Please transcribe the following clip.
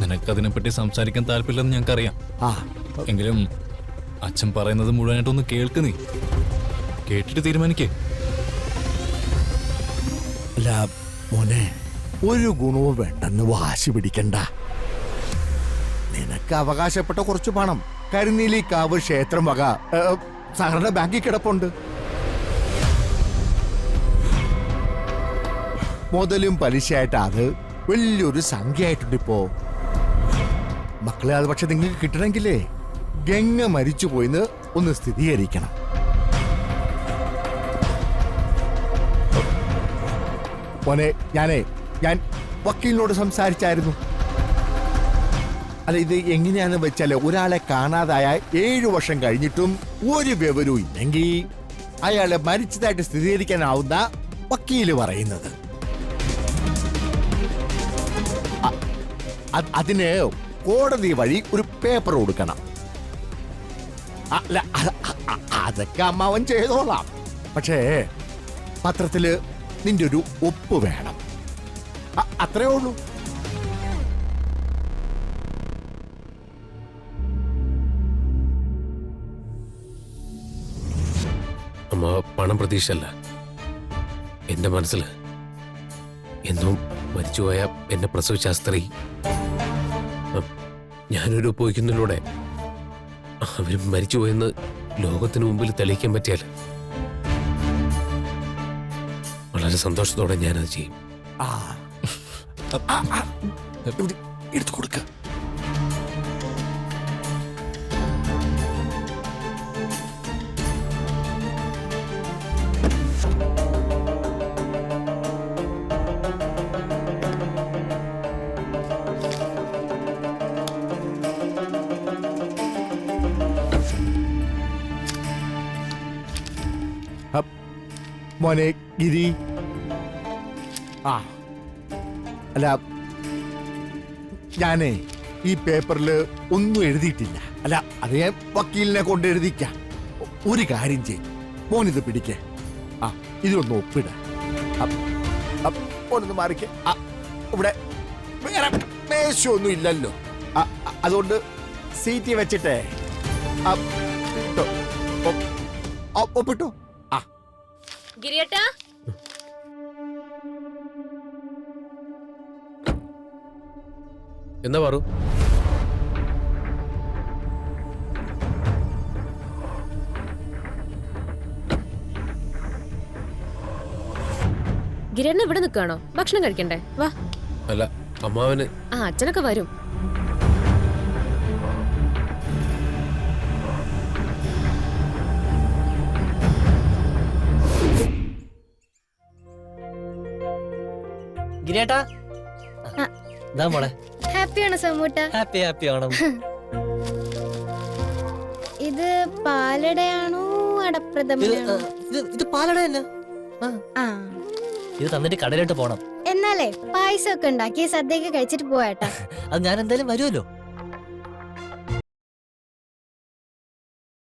നിനക്കതിനെപ്പറ്റി സംസാരിക്കാൻ താല്പര്യമില്ലെന്ന് ഞങ്ങൾക്കറിയാം. എങ്കിലും അച്ഛൻ പറയുന്നത് മുഴുവനായിട്ടൊന്ന് കേൾക്ക്. നീ കേട്ടിട്ട് തീരുമാനിക്കേ. അല്ല മോനെ, ഒരു ഗുണവും വേണ്ടെന്ന് വാശി പിടിക്കണ്ട. നിനക്ക് അവകാശപ്പെട്ട കുറച്ച് പണം കരുനീലിക്കാവ് ക്ഷേത്രം വക സഹകരണ ബാങ്കിൽ കിടപ്പുണ്ട്. മുതലും പലിശയായിട്ട് അത് വലിയൊരു സംഖ്യ ആയിട്ടുണ്ട് ഇപ്പോ. മക്കളെ, അത് പക്ഷെ നിങ്ങൾക്ക് കിട്ടണമെങ്കിലേ ഗംഗ മരിച്ചു പോയിന്ന് ഒന്ന് സ്ഥിരീകരിക്കണം. മോനെ, ഞാൻ വക്കീലിനോട് സംസാരിച്ചായിരുന്നു. അല്ല, ഇത് എങ്ങനെയാന്ന് വെച്ചാല് ഒരാളെ കാണാതായ 7 വർഷം കഴിഞ്ഞിട്ടും ഒരു വിവരവും ഇല്ലെങ്കിൽ അയാളെ മരിച്ചതായിട്ട് സ്ഥിരീകരിക്കാനാവുന്ന വക്കീല് പറയുന്നത്. അതിന് കോടതി വഴി ഒരു പേപ്പർ കൊടുക്കണം. അല്ല, അതൊക്കെ അമ്മാവൻ ചെയ്തോളാം. പക്ഷേ പത്രത്തില് നിന്റെ ഒരു ഒപ്പ് വേണം. അത്രേ ഉള്ളൂ. അമ്മ പണം പ്രതീക്ഷയല്ല. എന്റെ മനസ്സിൽ എന്നും മരിച്ചുപോയ എന്നെ പ്രസവിച്ച ആ സ്ത്രീ, ഞാനൊരു പോയിക്കുന്നതിലൂടെ അവരും മരിച്ചുപോയെന്ന് ലോകത്തിന് മുമ്പിൽ തെളിയിക്കാൻ പറ്റിയാൽ വളരെ സന്തോഷത്തോടെ ഞാനത് ചെയ്യും. എടുത്തു കൊടുക്ക. മോനെ ഗിരി, അല്ല ഞാനേ ഈ പേപ്പറിൽ ഒന്നും എഴുതിയിട്ടില്ല. അല്ല, അത് ഞാൻ വക്കീലിനെ കൊണ്ട് എഴുതിക്കാം. ഒരു കാര്യം ചെയ്യും, മോനിത് പിടിക്കേ. ഇതൊന്ന് ഒപ്പിട. മോനൊന്ന് മാറിക്കേ. ഇവിടെ വേറെ മേശൊന്നും ഇല്ലല്ലോ, അതുകൊണ്ട് സീറ്റ് വെച്ചിട്ടേ ഒപ്പിട്ടോ. ഗിരിയേട്ടാ, എന്താ പറു? ഗിരിയേട്ടൻ ഇവിടെ നിൽക്കുകയാണോ? ഭക്ഷണം കഴിക്കണ്ടേ? വാ. അല്ല, അമ്മാവന് അച്ഛനൊക്കെ വരും. ഗിരിയേട്ടാ, മോളെ ഹാപ്പിയാണോ സമൂട്ട? ഹാപ്പി ഹാപ്പി ആണോ? ഇത് പാലടയാണോ അടപ്രഥമനാണോ? ഇത് പാലട തന്നെ. ഇത് തന്നിട്ട് കടയിലോട്ട് പോണം. എന്നാലേ പായസം ഒക്കെ ഉണ്ടാക്കി സദ്യയൊക്കെ കഴിച്ചിട്ട് പോയേട്ടാ. അത് ഞാൻ എന്തായാലും വരുമല്ലോ.